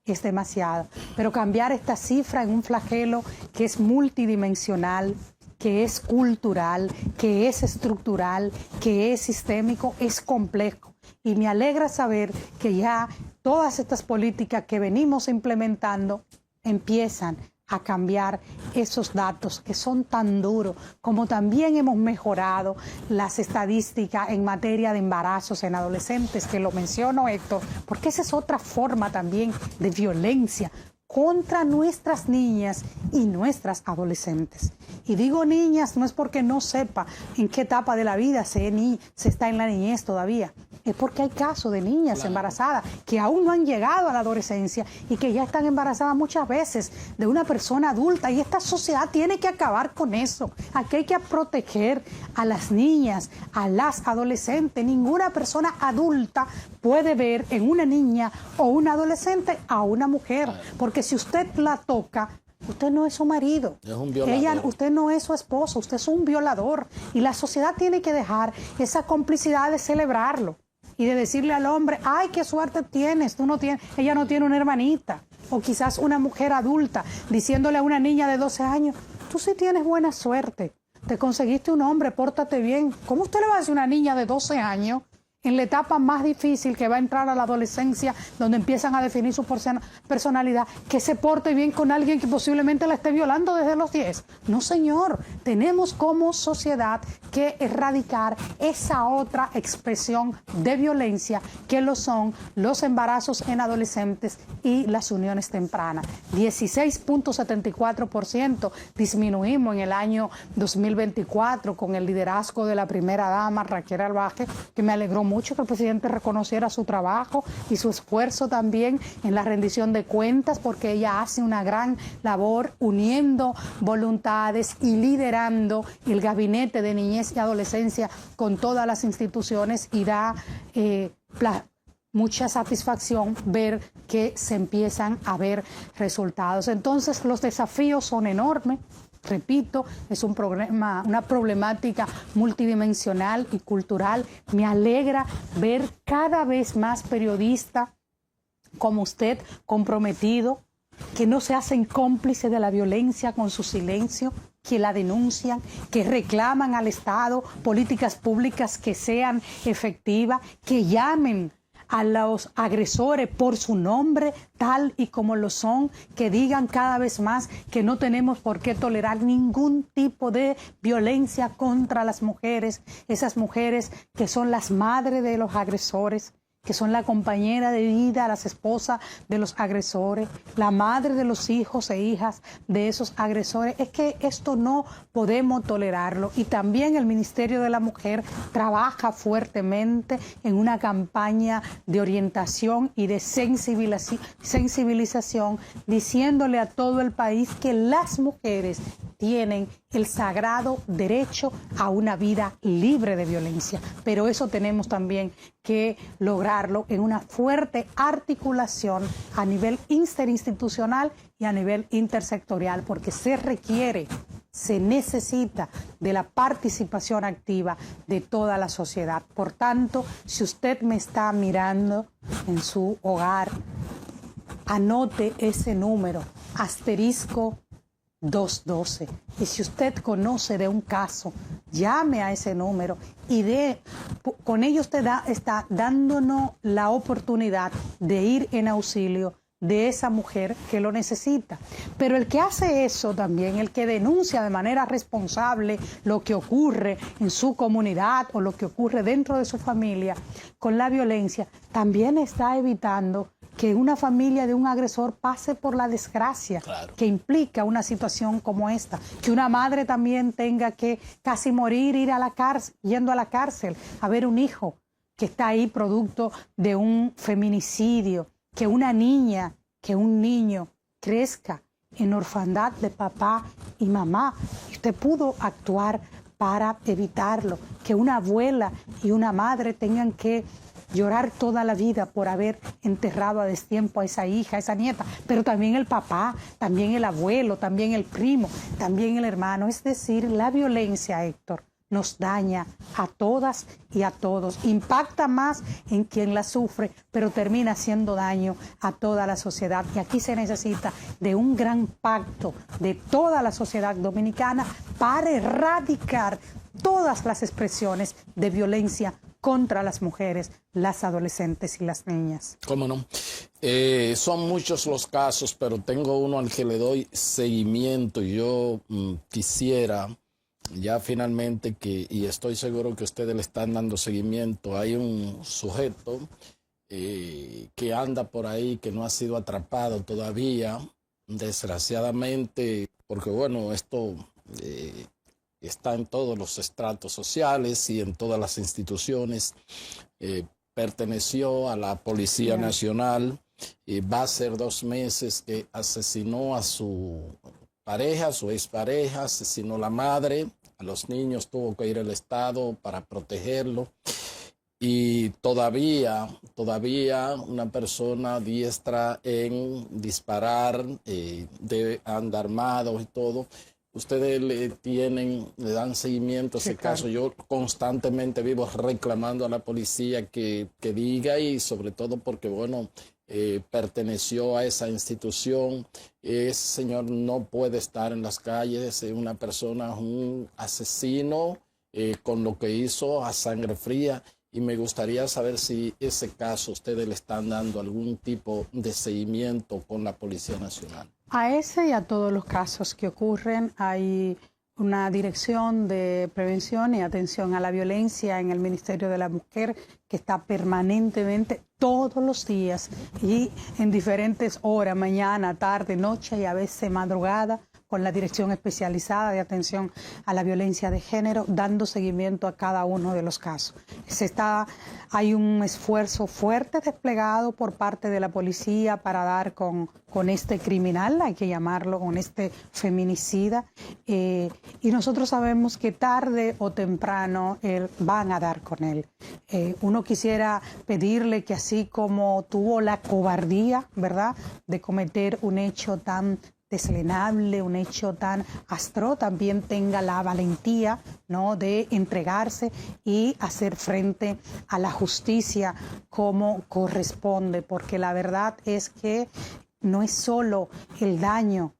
es demasiado. Pero cambiar esta cifra en un flagelo que es multidimensional, que es cultural, que es estructural, que es sistémico, es complejo. Y me alegra saber que ya todas estas políticas que venimos implementando empiezan a cambiar esos datos que son tan duros, como también hemos mejorado las estadísticas en materia de embarazos en adolescentes, que lo menciono, Héctor, porque esa es otra forma también de violencia contra nuestras niñas y nuestras adolescentes. Y digo niñas, no es porque no sepa en qué etapa de la vida se está en la niñez todavía. Es porque hay casos de niñas embarazadas que aún no han llegado a la adolescencia y que ya están embarazadas muchas veces de una persona adulta. Y esta sociedad tiene que acabar con eso. Aquí hay que proteger a las niñas, a las adolescentes. Ninguna persona adulta puede ver en una niña o un adolescente a una mujer. Porque si usted la toca, usted no es su marido. Es un violador. Usted no es su esposo, usted es un violador. Y la sociedad tiene que dejar esa complicidad de celebrarlo y de decirle al hombre, ay, qué suerte tienes, ella no tiene una hermanita. O quizás una mujer adulta diciéndole a una niña de 12 años, tú sí tienes buena suerte, te conseguiste un hombre, pórtate bien. ¿Cómo usted le va a decir a una niña de 12 años en la etapa más difícil que va a entrar a la adolescencia, donde empiezan a definir su personalidad, que se porte bien con alguien que posiblemente la esté violando desde los 10? No, señor, tenemos como sociedad que erradicar esa otra expresión de violencia que lo son los embarazos en adolescentes y las uniones tempranas. 16.74% disminuimos en el año 2024 con el liderazgo de la primera dama, Raquel Arbaje, que me alegró mucho que el presidente reconociera su trabajo y su esfuerzo también en la rendición de cuentas, porque ella hace una gran labor uniendo voluntades y liderando el gabinete de niñez y adolescencia con todas las instituciones, y da mucha satisfacción ver que se empiezan a ver resultados. Entonces, los desafíos son enormes. Repito, es un problema, una problemática multidimensional y cultural. Me alegra ver cada vez más periodistas como usted, comprometido, que no se hacen cómplices de la violencia con su silencio, que la denuncian, que reclaman al Estado políticas públicas que sean efectivas, que llamen a los agresores por su nombre, tal y como lo son, que digan cada vez más que no tenemos por qué tolerar ningún tipo de violencia contra las mujeres, esas mujeres que son las madres de los agresores, que son la compañera de vida, las esposas de los agresores, la madre de los hijos e hijas de esos agresores. Es que esto no podemos tolerarlo. Y también el Ministerio de la Mujer trabaja fuertemente en una campaña de orientación y de sensibilización, diciéndole a todo el país que las mujeres tienen el sagrado derecho a una vida libre de violencia. Pero eso tenemos también que lograrlo en una fuerte articulación a nivel interinstitucional y a nivel intersectorial, porque se requiere, se necesita de la participación activa de toda la sociedad. Por tanto, si usted me está mirando en su hogar, anote ese número, #212. Y si usted conoce de un caso, llame a ese número y con ello usted está dándonos la oportunidad de ir en auxilio de esa mujer que lo necesita. Pero el que hace eso también, el que denuncia de manera responsable lo que ocurre en su comunidad o lo que ocurre dentro de su familia con la violencia, también está evitando que una familia de un agresor pase por la desgracia que implica una situación como esta, que una madre también tenga que casi morir, yendo a la cárcel a ver un hijo que está ahí producto de un feminicidio, que una niña, que un niño crezca en orfandad de papá y mamá. Y usted pudo actuar para evitarlo, que una abuela y una madre tengan que llorar toda la vida por haber enterrado a destiempo a esa hija, a esa nieta, pero también el papá, también el abuelo, también el primo, también el hermano. Es decir, la violencia, Héctor, nos daña a todas y a todos. Impacta más en quien la sufre, pero termina haciendo daño a toda la sociedad. Y aquí se necesita de un gran pacto de toda la sociedad dominicana para erradicar todas las expresiones de violencia contra las mujeres, las adolescentes y las niñas. ¿Cómo no? Son muchos los casos, pero tengo uno al que le doy seguimiento. Yo quisiera ya finalmente y estoy seguro que ustedes le están dando seguimiento. Hay un sujeto que anda por ahí, que no ha sido atrapado todavía, desgraciadamente, porque bueno, esto está en todos los estratos sociales y en todas las instituciones. Perteneció a la Policía Nacional y va a ser 2 meses que asesinó a su pareja, su expareja, asesinó a la madre, a los niños tuvo que ir al Estado para protegerlo. Y todavía una persona diestra en disparar, anda armado y todo. Ustedes le dan seguimiento a ese caso. Yo constantemente vivo reclamando a la policía que diga, y sobre todo porque, bueno, perteneció a esa institución. Ese señor no puede estar en las calles, es una persona, un asesino, con lo que hizo a sangre fría. Y me gustaría saber si ese caso ustedes le están dando algún tipo de seguimiento con la Policía Nacional. A ese y a todos los casos que ocurren hay una dirección de prevención y atención a la violencia en el Ministerio de la Mujer que está permanentemente todos los días y en diferentes horas, mañana, tarde, noche y a veces madrugada, con la Dirección Especializada de Atención a la Violencia de Género, dando seguimiento a cada uno de los casos. Hay un esfuerzo fuerte desplegado por parte de la policía para dar con este criminal, hay que llamarlo, con este feminicida, y nosotros sabemos que tarde o temprano van a dar con él. Uno quisiera pedirle que así como tuvo la cobardía, ¿verdad?, de cometer un hecho tan deslenable, un hecho tan atroz, también tenga la valentía, ¿no?, de entregarse y hacer frente a la justicia como corresponde, porque la verdad es que no es solo el daño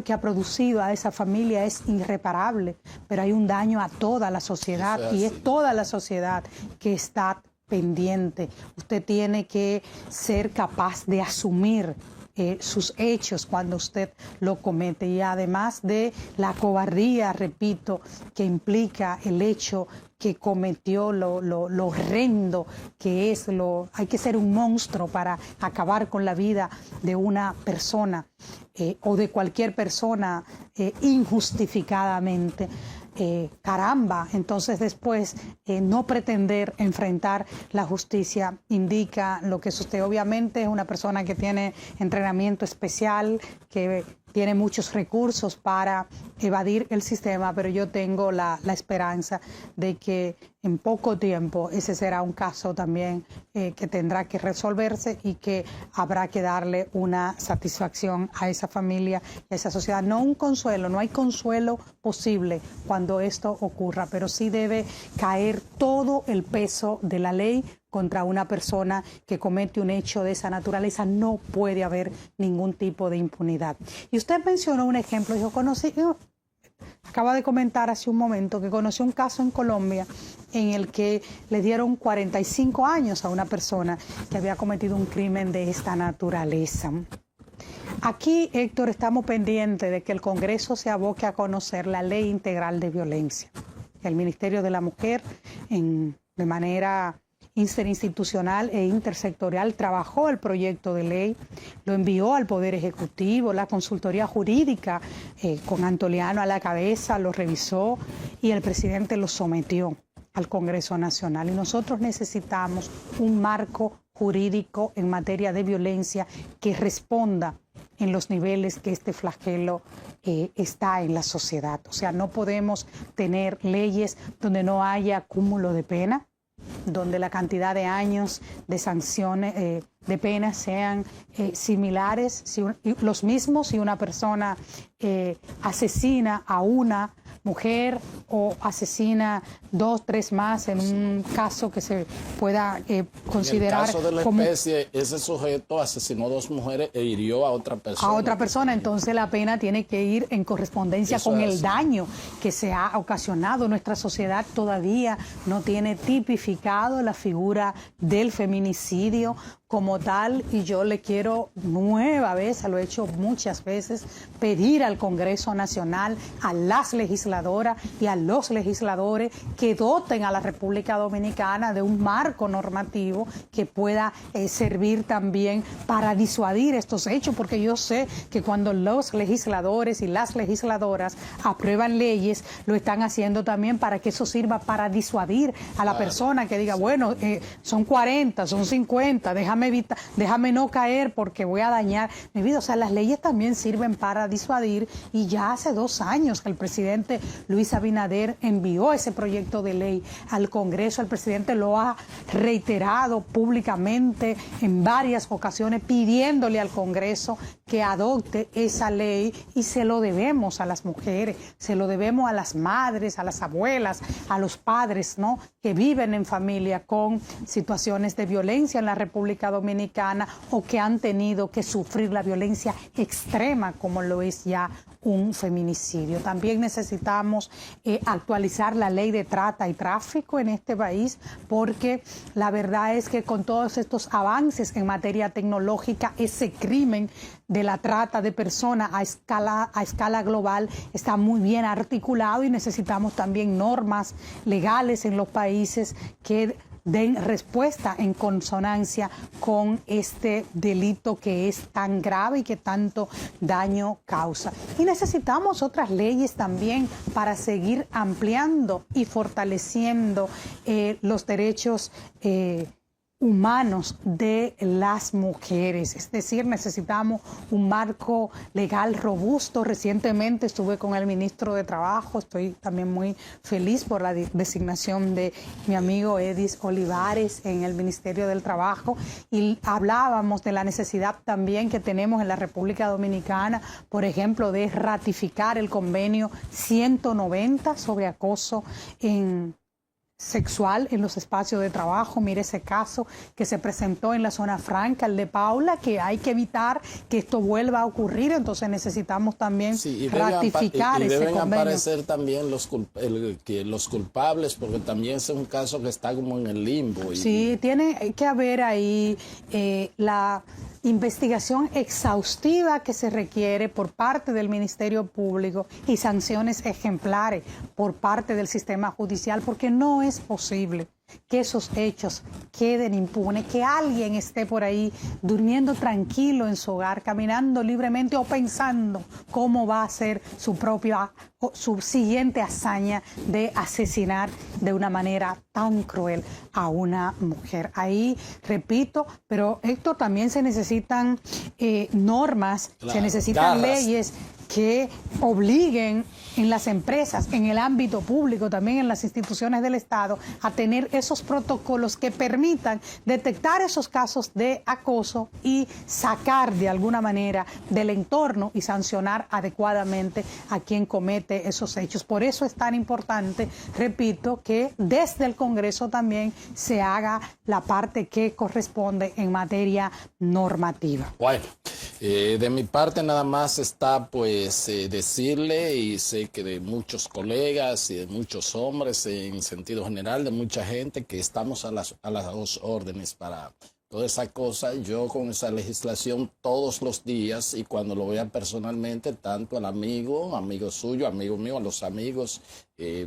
que ha producido a esa familia es irreparable, pero hay un daño a toda la sociedad y es toda la sociedad que está pendiente. Usted tiene que ser capaz de asumir sus hechos cuando usted lo comete, y además de la cobardía, repito, que implica el hecho que cometió, lo horrendo que es, hay que ser un monstruo para acabar con la vida de una persona o de cualquier persona injustificadamente. Caramba, entonces después no pretender enfrentar la justicia indica lo que es usted. Obviamente es una persona que tiene entrenamiento especial, que tiene muchos recursos para evadir el sistema, pero yo tengo la esperanza de que en poco tiempo ese será un caso también que tendrá que resolverse y que habrá que darle una satisfacción a esa familia y a esa sociedad. No un consuelo, no hay consuelo posible cuando esto ocurra, pero sí debe caer todo el peso de la ley contra una persona que comete un hecho de esa naturaleza. No puede haber ningún tipo de impunidad. Y usted mencionó un ejemplo, acaba de comentar hace un momento que conoció un caso en Colombia en el que le dieron 45 años a una persona que había cometido un crimen de esta naturaleza. Aquí, Héctor, estamos pendientes de que el Congreso se aboque a conocer la Ley Integral de Violencia. El Ministerio de la Mujer, de manera interinstitucional e intersectorial, trabajó el proyecto de ley, lo envió al Poder Ejecutivo, la consultoría jurídica con Antoliano a la cabeza lo revisó y el presidente lo sometió al Congreso Nacional. Y nosotros necesitamos un marco jurídico en materia de violencia que responda en los niveles que este flagelo está en la sociedad. O sea, no podemos tener leyes donde no haya cúmulo de pena, donde la cantidad de años de sanciones, de penas sean similares, los mismos si una persona asesina a una mujer o asesina 2, 3 más en un caso que se pueda considerar. En el caso de la como especie, ese sujeto asesinó 2 mujeres e hirió a otra persona. A otra persona, entonces la pena tiene que ir en correspondencia con el daño que se ha ocasionado. Nuestra sociedad todavía no tiene tipificado la figura del feminicidio como tal, y yo le quiero nueva vez, lo he hecho muchas veces, pedir al Congreso Nacional, a las legisladoras y a los legisladores que doten a la República Dominicana de un marco normativo que pueda servir también para disuadir estos hechos, porque yo sé que cuando los legisladores y las legisladoras aprueban leyes, lo están haciendo también para que eso sirva para disuadir a la persona que diga, bueno, son 40, son 50, déjame no caer porque voy a dañar mi vida. O sea, las leyes también sirven para disuadir, y ya hace 2 años que el presidente Luis Abinader envió ese proyecto de ley al Congreso. El presidente lo ha reiterado públicamente en varias ocasiones, pidiéndole al Congreso que adopte esa ley, y se lo debemos a las mujeres, se lo debemos a las madres, a las abuelas, a los padres, ¿no?, que viven en familia con situaciones de violencia en la República Dominicana o que han tenido que sufrir la violencia extrema como lo es ya un feminicidio. También necesitamos actualizar la ley de trata y tráfico en este país, porque la verdad es que con todos estos avances en materia tecnológica, ese crimen de la trata de personas a escala global está muy bien articulado, y necesitamos también normas legales en los países que den respuesta en consonancia con este delito que es tan grave y que tanto daño causa. Y necesitamos otras leyes también para seguir ampliando y fortaleciendo los derechos humanos de las mujeres. Es decir, necesitamos un marco legal robusto. Recientemente estuve con el ministro de Trabajo, estoy también muy feliz por la designación de mi amigo Edis Olivares en el Ministerio del Trabajo, y hablábamos de la necesidad también que tenemos en la República Dominicana, por ejemplo, de ratificar el convenio 190 sobre acoso sexual en los espacios de trabajo. Mire ese caso que se presentó en la zona franca, el de Paula, que hay que evitar que esto vuelva a ocurrir. Entonces necesitamos también ratificar ese convenio. Deben aparecer también los culpables, porque también es un caso que está como en el limbo. Sí, tiene que haber ahí la investigación exhaustiva que se requiere por parte del Ministerio Público y sanciones ejemplares por parte del sistema judicial, porque no es posible que esos hechos queden impunes, que alguien esté por ahí durmiendo tranquilo en su hogar, caminando libremente o pensando cómo va a ser su siguiente hazaña de asesinar de una manera tan cruel a una mujer. Ahí, repito, pero esto también se necesitan normas, se necesitan leyes que obliguen en las empresas, en el ámbito público, también en las instituciones del Estado, a tener esos protocolos que permitan detectar esos casos de acoso y sacar de alguna manera del entorno y sancionar adecuadamente a quien comete esos hechos. Por eso es tan importante, repito, que desde el Congreso también se haga la parte que corresponde en materia normativa. Bueno, de mi parte nada más está pues decirle, y sé que de muchos colegas y de muchos hombres en sentido general, de mucha gente, que estamos a las órdenes para toda esa cosa. Yo con esa legislación todos los días, y cuando lo vea personalmente, tanto al amigo suyo, amigo mío, a los amigos,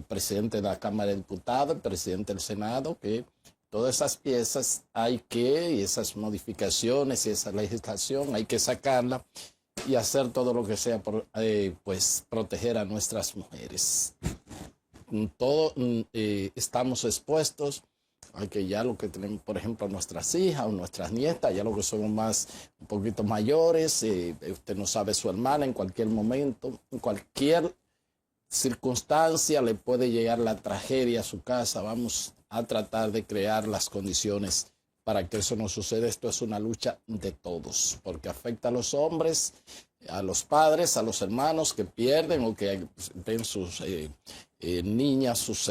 presidente de la Cámara de Diputados, presidente del Senado, que todas esas piezas y esas modificaciones y esa legislación hay que sacarla y hacer todo lo que sea por pues proteger a nuestras mujeres. Estamos expuestos a que ya lo que tenemos, por ejemplo, nuestras hijas o nuestras nietas, ya lo que son un poquito mayores, usted no sabe, su hermana en cualquier momento, en cualquier circunstancia le puede llegar la tragedia a su casa. Vamos a tratar de crear las condiciones para que eso no suceda. Esto es una lucha de todos, porque afecta a los hombres, a los padres, a los hermanos que pierden o que ven sus niñas, sus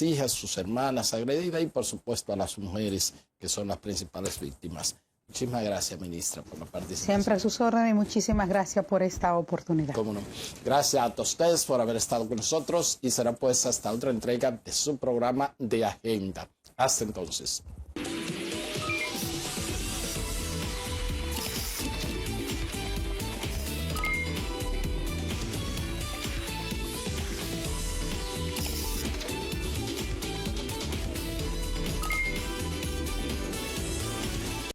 hijas, sus hermanas agredidas, y por supuesto a las mujeres, que son las principales víctimas. Muchísimas gracias, ministra, por la participación. Siempre a sus órdenes y muchísimas gracias por esta oportunidad. Cómo no. Gracias a todos ustedes por haber estado con nosotros, y será pues hasta otra entrega de su programa de Agenda. Hasta entonces.